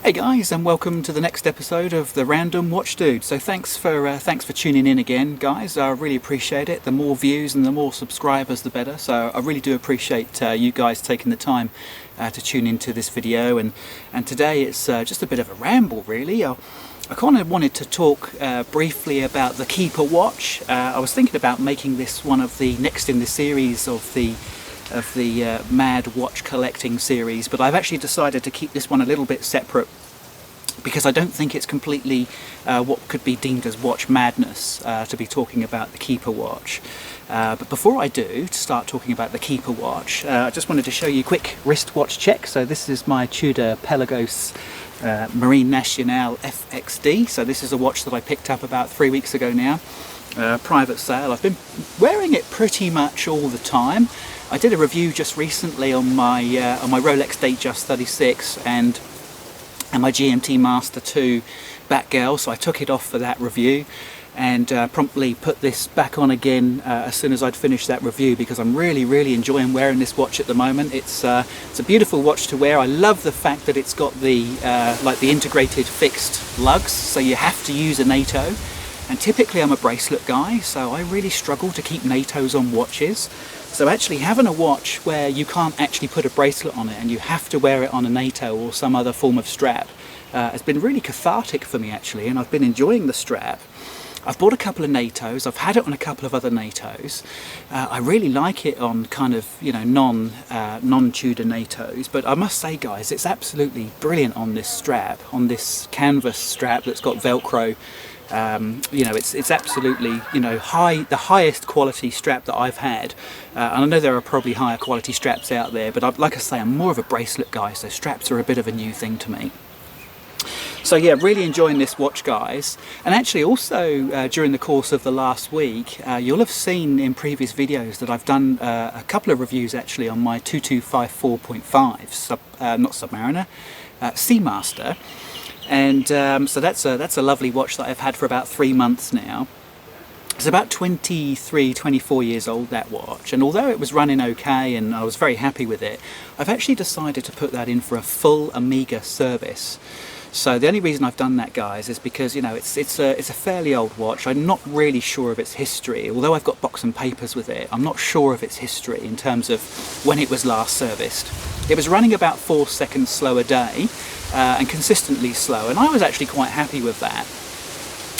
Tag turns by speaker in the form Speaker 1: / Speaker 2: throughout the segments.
Speaker 1: Hey guys, and welcome to the next episode of the Random Watch Dude. So thanks for tuning in again, guys. I really appreciate it. The more views and the more subscribers, the better. So I really do appreciate you guys taking the time to tune into this video. And today it's just a bit of a ramble, really. I kind of wanted to talk briefly about the Keeper watch. I was thinking about making this one of the next in the series of the Mad Watch Collecting series, but I've actually decided to keep this one a little bit separate because I don't think it's completely what could be deemed as watch madness to be talking about the Keeper watch. But before I do, to start talking about the Keeper watch, I just wanted to show you a quick wristwatch check. So this is my Tudor Pelagos Marine Nationale FXD. So this is a watch that I picked up about 3 weeks ago now. Private sale. I've been wearing it pretty much all the time. I did a review just recently on my ROLEX Datejust 36 and my GMT Master 2 Batgirl, so I took it off for that review and promptly put this back on again as soon as I'd finished that review, because I'm really enjoying wearing this watch at the moment. It's a beautiful watch to wear. I love the fact that it's got the like the integrated fixed lugs, so you have to use a NATO. And typically I'm a bracelet guy, so I really struggle to keep NATOs on watches. So actually having a watch where you can't actually put a bracelet on it and you have to wear it on a NATO or some other form of strap has been really cathartic for me actually, and I've been enjoying the strap. I've bought a couple of NATOs, I've had it on a couple of other NATOs. I really like it on kind of, you know, non-Tudor NATOs, but I must say guys, it's absolutely brilliant on this strap, on this canvas strap that's got Velcro. You know, it's absolutely, you know, the highest quality strap that I've had, and I know there are probably higher quality straps out there, but like I say, I'm more of a bracelet guy, so straps are a bit of a new thing to me. So yeah, really enjoying this watch, guys. And actually also during the course of the last week, you'll have seen in previous videos that I've done a couple of reviews actually on my 2254.5 not Submariner, Seamaster. And so that's a lovely watch that I've had for about 3 months now. It's about 24 years old, that watch, and although it was running okay and I was very happy with it, I've actually decided to put that in for a full Omega service. So the only reason I've done that, guys, is because, you know, it's a fairly old watch. I'm not really sure of its history, although I've got box and papers with it. I'm not sure of its history in terms of when it was last serviced. It was running about 4 seconds slow a day and consistently slow, and I was actually quite happy with that.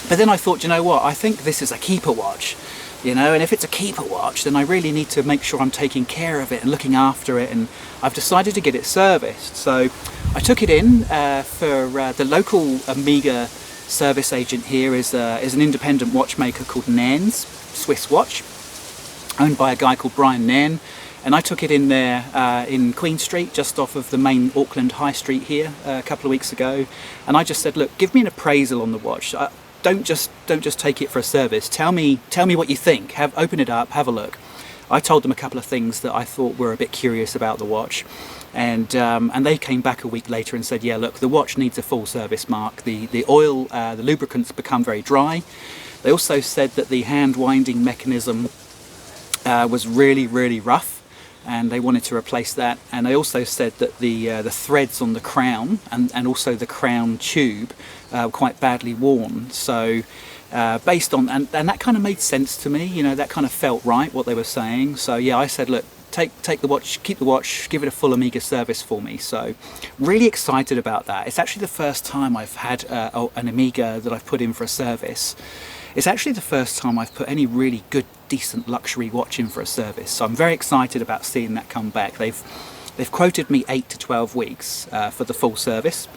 Speaker 1: But then I thought, you know what, I think this is a Keeper watch, you know, and if it's a Keeper watch, then I really need to make sure I'm taking care of it and looking after it, and I've decided to get it serviced. So I took it in for the local Omega service agent here is an independent watchmaker called Nain's Swiss Watch, owned by a guy called Brian Nain. And I took it in there in Queen Street, just off of the main Auckland High Street here a couple of weeks ago. And I just said, look, give me an appraisal on the watch. Don't just take it for a service. Tell me what you think. Open it up, have a look. I told them a couple of things that I thought were a bit curious about the watch, and they came back a week later and said, yeah, look, the watch needs a full service, Mark. The oil, the lubricants become very dry. They also said that the hand winding mechanism was really rough, and they wanted to replace that. And they also said that the threads on the crown and also the crown tube were quite badly worn. So based on, and that kind of made sense to me, you know, that kind of felt right, what they were saying. So yeah, I said, look, take the watch, keep the watch, give it a full Omega service for me. So really excited about that. It's actually the first time I've had an Omega that I've put in for a service. It's actually the first time I've put any really good, decent luxury watch in for a service. So I'm very excited about seeing that come back. They've quoted me 8 to 12 weeks for the full service.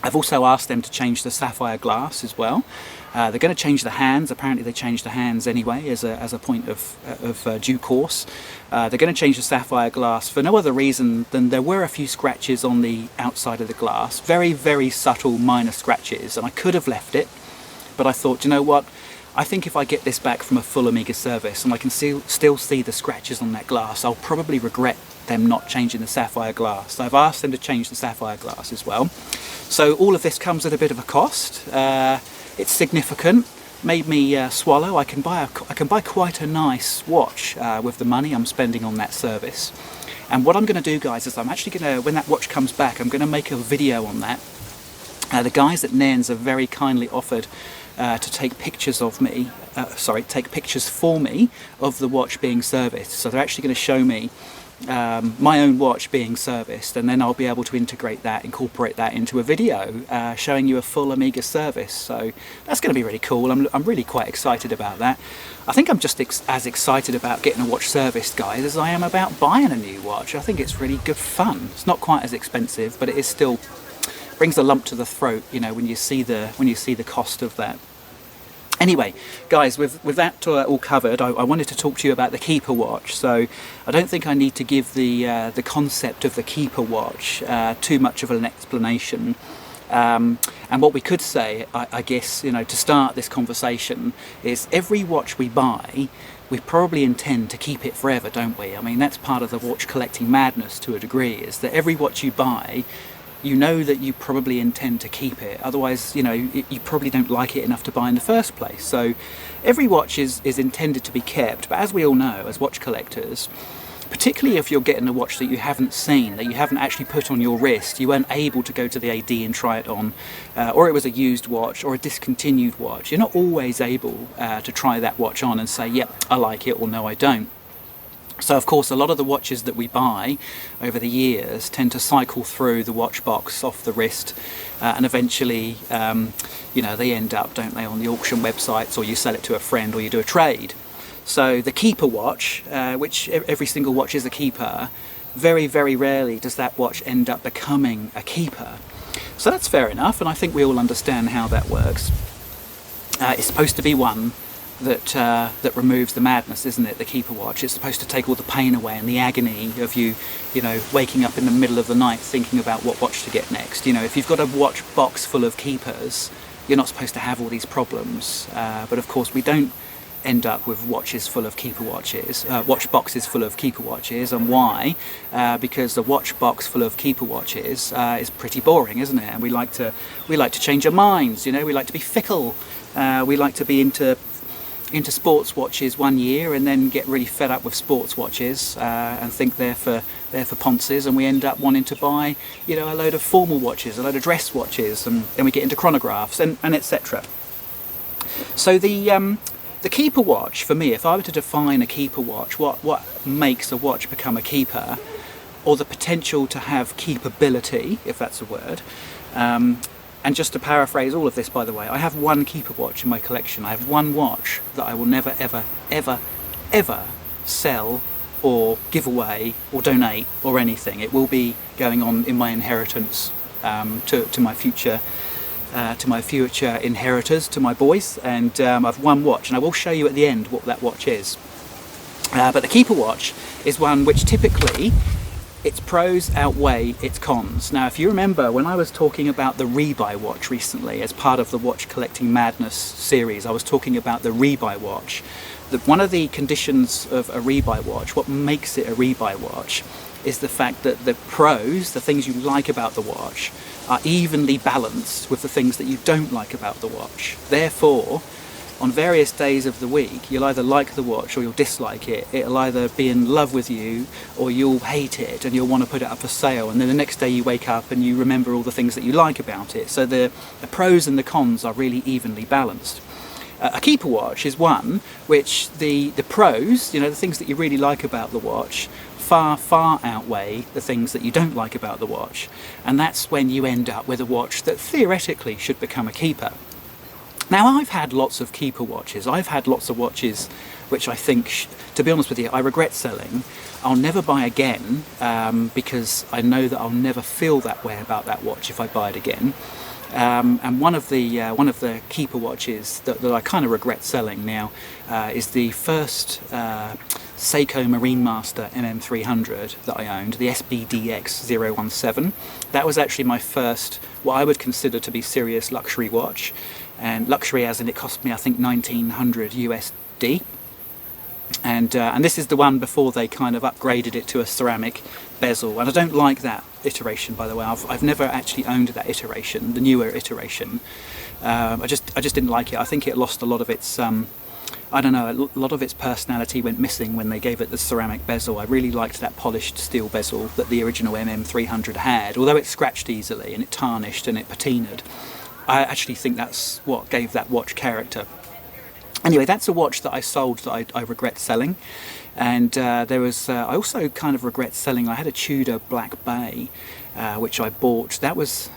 Speaker 1: I've also asked them to change the sapphire glass as well. They're going to change the hands. Apparently they changed the hands anyway as a point of due course. They're going to change the sapphire glass for no other reason than there were a few scratches on the outside of the glass. Very subtle minor scratches, and I could have left it. But I thought, you know what, I think if I get this back from a full Omega service and I can still see the scratches on that glass, I'll probably regret them not changing the sapphire glass. So I've asked them to change the sapphire glass as well. So all of this comes at a bit of a cost. It's significant, made me swallow. I can buy quite a nice watch with the money I'm spending on that service. And what I'm going to do, guys, is I'm actually going to, when that watch comes back, I'm going to make a video on that The guys at Nairn's have very kindly offered to take pictures of me, take pictures for me of the watch being serviced. So they're actually going to show me my own watch being serviced, and then I'll be able to incorporate that into a video showing you a full Omega service. So that's going to be really cool. I'm really quite excited about that. I think I'm just as excited about getting a watch serviced, guys, as I am about buying a new watch. I think it's really good fun. It's not quite as expensive, but it is still brings a lump to the throat, you know, when you see the cost of that. Anyway, guys, with that all covered, I wanted to talk to you about the Keeper watch. So I don't think I need to give the concept of the Keeper watch too much of an explanation. And what we could say, I guess, you know, to start this conversation, is every watch we buy, we probably intend to keep it forever, don't we? I mean, that's part of the watch collecting madness to a degree, is that every watch you buy, you know that you probably intend to keep it. Otherwise, you know, you probably don't like it enough to buy in the first place. So every watch is intended to be kept. But as we all know, as watch collectors, particularly if you're getting a watch that you haven't seen, that you haven't actually put on your wrist, you weren't able to go to the AD and try it on, or it was a used watch or a discontinued watch, you're not always able to try that watch on and say, yep, I like it, or no, I don't. So of course a lot of the watches that we buy over the years tend to cycle through the watch box off the wrist, and eventually you know, they end up, don't they, on the auction websites, or you sell it to a friend, or you do a trade. So the Keeper watch, which every single watch is a keeper, very, very rarely does that watch end up becoming a keeper. So that's fair enough, and I think we all understand how that works. It's supposed to be one that removes the madness, isn't it? The Keeper watch. It's supposed to take all the pain away and the agony of you know, waking up in the middle of the night thinking about what watch to get next. You know, if you've got a watch box full of keepers, you're not supposed to have all these problems. But of course, we don't end up with watches full of Keeper watches, watch boxes full of Keeper watches. And why? Because the watch box full of Keeper watches is pretty boring, isn't it? And we like to change our minds. You know, we like to be fickle. We like to be into sports watches one year and then get really fed up with sports watches and think they're for ponces, and we end up wanting to buy, you know, a load of formal watches, a load of dress watches, and then we get into chronographs and etc. So the Keeper watch, for me, if I were to define a Keeper watch, what makes a watch become a keeper, or the potential to have keepability, if that's a word. And just to paraphrase all of this, by the way, I have one Keeper watch in my collection. I have one watch that I will never, ever, ever, ever sell or give away or donate or anything. It will be going on in my inheritance to my future inheritors, to my boys. And I've one watch, and I will show you at the end what that watch is. But the Keeper watch is one which typically, its pros outweigh its cons. Now, if you remember, when I was talking about the rebuy watch recently as part of the Watch Collecting Madness series, I was talking about the rebuy watch. One of the conditions of a rebuy watch, what makes it a rebuy watch, is the fact that the pros, the things you like about the watch, are evenly balanced with the things that you don't like about the watch. Therefore, on various days of the week, you'll either like the watch or you'll dislike it. It'll either be in love with you or you'll hate it and you'll want to put it up for sale, and then the next day you wake up and you remember all the things that you like about it. So the pros and the cons are really evenly balanced. A Keeper watch is one which the pros, you know, the things that you really like about the watch, far, far outweigh the things that you don't like about the watch. And that's when you end up with a watch that theoretically should become a keeper. Now, I've had lots of Keeper watches. I've had lots of watches which I think, to be honest with you, I regret selling. I'll never buy again because I know that I'll never feel that way about that watch if I buy it again. And one of the Keeper watches that I kind of regret selling now is the first Seiko Marine Master MM300 that I owned, the SBDX017. That was actually my first, what I would consider to be serious luxury watch. And luxury as in it cost me, I think, 1900 USD. And this is the one before they kind of upgraded it to a ceramic bezel. And I don't like that iteration, by the way. I've never actually owned that iteration, the newer iteration. I just didn't like it. I think it lost a lot of its I don't know, a lot of its personality went missing when they gave it the ceramic bezel. I really liked that polished steel bezel that the original MM300 had, although it scratched easily and it tarnished and it patinaed. I actually think that's what gave that watch character. Anyway, that's a watch that I sold that I regret selling. And I also kind of regret selling, I had a Tudor Black Bay, which I bought. That was,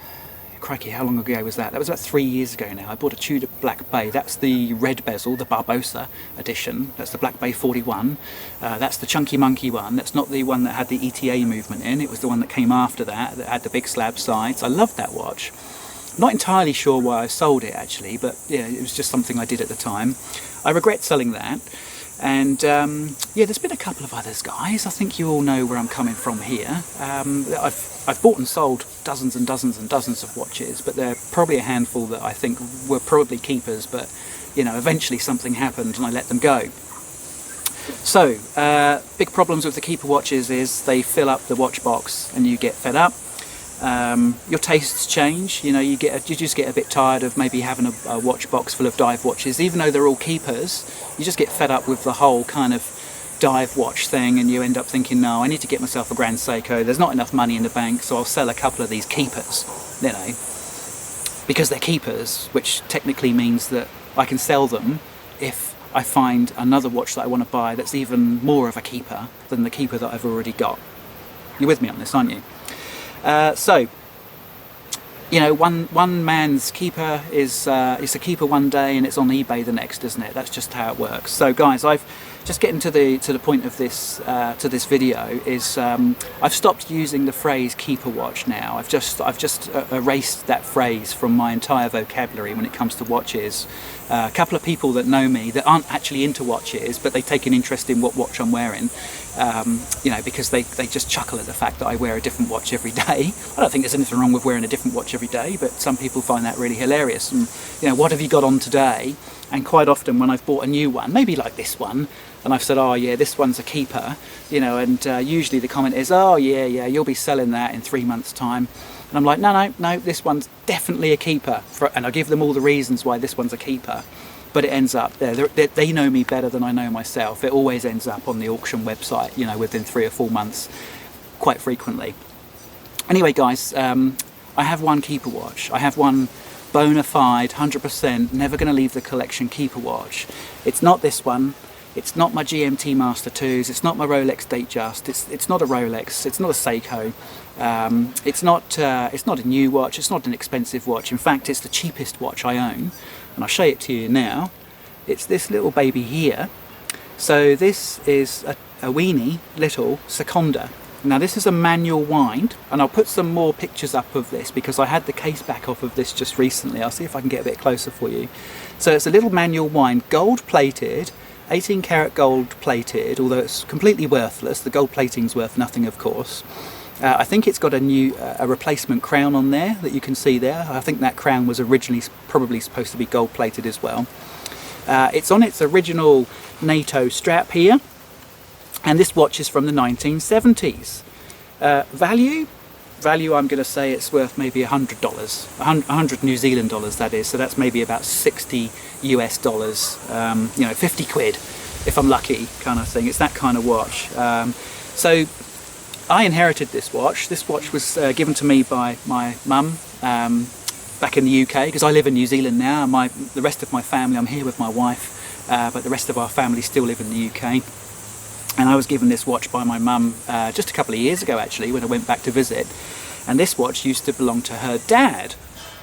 Speaker 1: crikey, how long ago was that? That was about 3 years ago now. I bought a Tudor Black Bay. That's the red bezel, the Barbosa edition. That's the Black Bay 41. That's the Chunky Monkey one. That's not the one that had the ETA movement in. It was the one that came after that had the big slab sides. I loved that watch. Not entirely sure why I sold it actually, but yeah, it was just something I did at the time. I regret selling that. And yeah, there's been a couple of others, guys. I think you all know where I'm coming from here. I've bought and sold dozens and dozens and dozens of watches, but there are probably a handful that I think were probably keepers, but you know, eventually something happened and I let them go. So, big problems with the keeper watches is they fill up the watch box and you get fed up. Your tastes change, you know, you just get a bit tired of maybe having a watch box full of dive watches. Even though they're all keepers, you just get fed up with the whole kind of dive watch thing, and you end up thinking, no, I need to get myself a Grand Seiko. There's not enough money in the bank, so I'll sell a couple of these keepers, you know, because they're keepers, which technically means that I can sell them if I find another watch that I want to buy that's even more of a keeper than the keeper that I've already got. You're with me on this, aren't you? So, you know, one man's keeper is a keeper one day and it's on eBay the next, isn't it? That's just how it works. So, guys, I've just getting to the point of this video is I've stopped using the phrase keeper watch now. I've just erased that phrase from my entire vocabulary when it comes to watches. A couple of people that know me that aren't actually into watches, but they take an interest in what watch I'm wearing. You know, because they just chuckle at the fact that I wear a different watch every day. I don't think there's anything wrong with wearing a different watch every day, but some people find that really hilarious. And you know, what have you got on today? And quite often when I've bought a new one, maybe like this one, and I've said, oh yeah, this one's a keeper, you know, and usually the comment is, oh yeah, you'll be selling that in 3 months' time. And I'm like, no, this one's definitely a keeper. And I give them all the reasons why this one's a keeper. But it ends up there. They know me better than I know myself. It always ends up on the auction website, you know, within 3 or 4 months, quite frequently. Anyway, guys, I have one keeper watch. I have one bona fide, 100%, never going to leave the collection keeper watch. It's not this one. It's not my GMT Master 2s. It's not my Rolex Datejust. It's not a Rolex. It's not a Seiko. It's not a new watch. It's not an expensive watch. In fact, it's the cheapest watch I own. And I'll show it to you now. It's this little baby here. So this is a weeny little Seconda. Now this is a manual wind, and I'll put some more pictures up of this because I had the case back off of this just recently. I'll see if I can get a bit closer for you. So it's a little manual wind, gold plated, 18 karat gold plated, although it's completely worthless. The gold plating's worth nothing, of course. I think it's got a replacement crown on there that you can see there. I think that crown was originally probably supposed to be gold plated as well. It's on its original NATO strap here, and this watch is from the 1970s. Value, I'm going to say it's worth maybe $100, 100 New Zealand dollars that is, so that's maybe about 60 US dollars, you know, 50 quid if I'm lucky, kind of thing. It's that kind of watch. So I inherited this watch. This watch was given to me by my mum back in the UK, because I live in New Zealand now. The rest of my family, I'm here with my wife, but the rest of our family still live in the UK. And I was given this watch by my mum just a couple of years ago, actually, when I went back to visit. And this watch used to belong to her dad.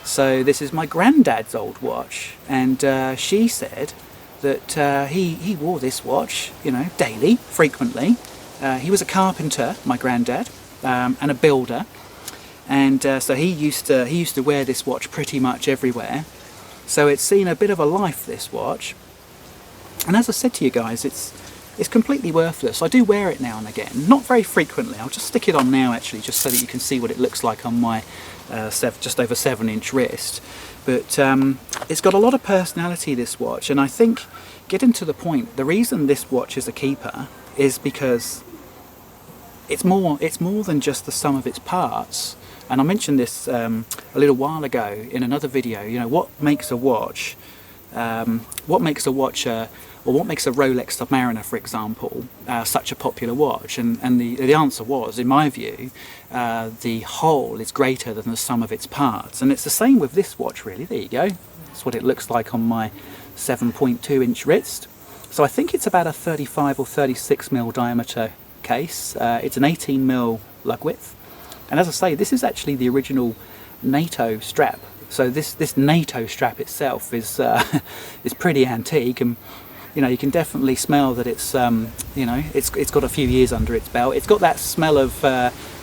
Speaker 1: So this is my granddad's old watch. And she said that he wore this watch, you know, daily, frequently. He was a carpenter, my granddad, and a builder. And so he used to wear this watch pretty much everywhere. So it's seen a bit of a life, this watch. And as I said to you guys, it's completely worthless. I do wear it now and again, not very frequently. I'll just stick it on now actually, just so that you can see what it looks like on my just over 7-inch wrist. But it's got a lot of personality, this watch, and I think, getting to the point, the reason this watch is a keeper is because it's more than just the sum of its parts. And I mentioned this a little while ago in another video. You know, what makes a watch well, what makes a Rolex Submariner, for example, such a popular watch? And the answer was, in my view, the whole is greater than the sum of its parts. And it's the same with this watch, really. There you go. That's what it looks like on my 7.2 inch wrist. So I think it's about a 35 or 36 mil diameter case. It's an 18 mil lug width. And as I say, this is actually the original NATO strap. So this NATO strap itself is is pretty antique, and you know, you can definitely smell that it's you know, it's got a few years under its belt. It's got that smell of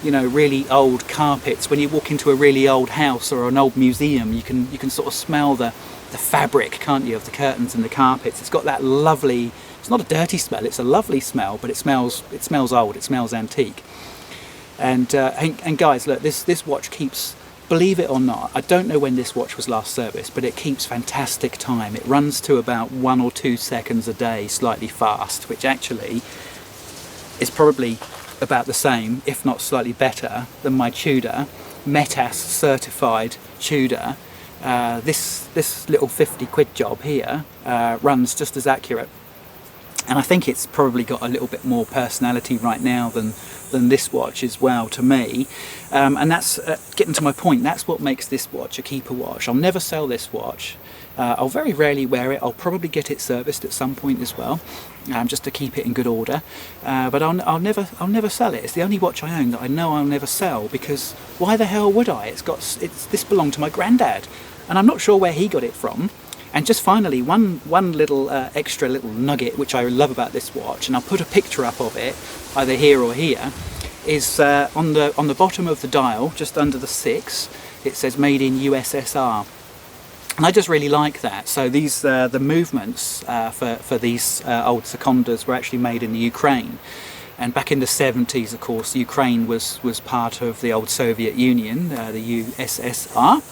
Speaker 1: you know, really old carpets. When you walk into a really old house or an old museum, you can sort of smell the fabric, can't you, of the curtains and the carpets. It's got that lovely, it's not a dirty smell, it's a lovely smell, but it smells old, it smells antique. And guys, look, this watch keeps, believe it or not, I don't know when this watch was last serviced, but it keeps fantastic time. It runs to about 1 or 2 seconds a day, slightly fast, which actually is probably about the same, if not slightly better, than my TUDOR, METAS certified TUDOR. This little 50 quid job here runs just as accurate. And I think it's probably got a little bit more personality right now than this watch as well, to me. And that's, getting to my point, that's what makes this watch a keeper watch. I'll never sell this watch. I'll very rarely wear it. I'll probably get it serviced at some point as well, just to keep it in good order. But I'll never sell it. It's the only watch I own that I know I'll never sell, because why the hell would I? This belonged to my granddad, and I'm not sure where he got it from. And just finally, one little extra little nugget which I love about this watch, and I'll put a picture up of it either here or here, is on the bottom of the dial, just under the 6, it says made in USSR. And I just really like that. So these the movements for these old seconders were actually made in the Ukraine. And back in the 70s, of course, Ukraine was part of the old Soviet Union, the USSR.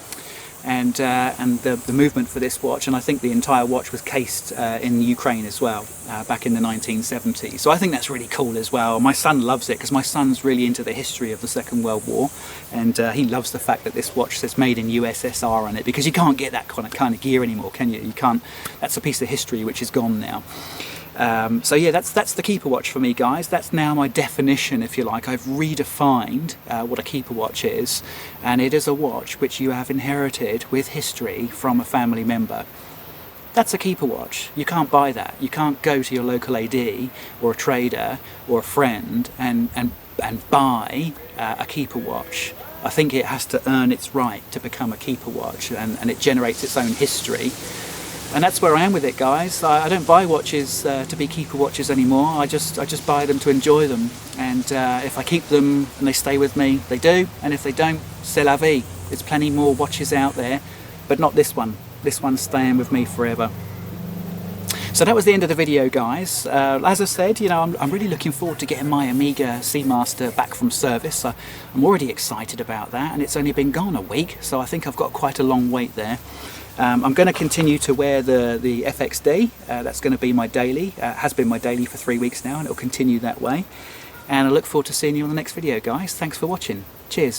Speaker 1: And the movement for this watch, and I think the entire watch was cased in Ukraine as well, back in the 1970s. So I think that's really cool as well. My son loves it, because my son's really into the history of the Second World War, and he loves the fact that this watch says made in USSR on it, because you can't get that kind of gear anymore, can you? You can't. That's a piece of history which is gone now. So yeah, that's the keeper watch for me, guys. That's now my definition, if you like. I've redefined what a keeper watch is, and it is a watch which you have inherited with history from a family member. That's a keeper watch. You can't buy that. You can't go to your local AD or a trader or a friend and buy a keeper watch. I think it has to earn its right to become a keeper watch, and it generates its own history. And that's where I am with it, guys. I don't buy watches to be keeper watches anymore. I just buy them to enjoy them. And if I keep them and they stay with me, they do. And if they don't, c'est la vie. There's plenty more watches out there, but not this one. This one's staying with me forever. So that was the end of the video, guys. As I said, you know, I'm really looking forward to getting my Omega Seamaster back from service. I'm already excited about that, and it's only been gone a week, so I think I've got quite a long wait there. I'm going to continue to wear the FXD. That's going to be my daily. Has been my daily for 3 weeks now, and it'll continue that way. And I look forward to seeing you on the next video, guys. Thanks for watching. Cheers.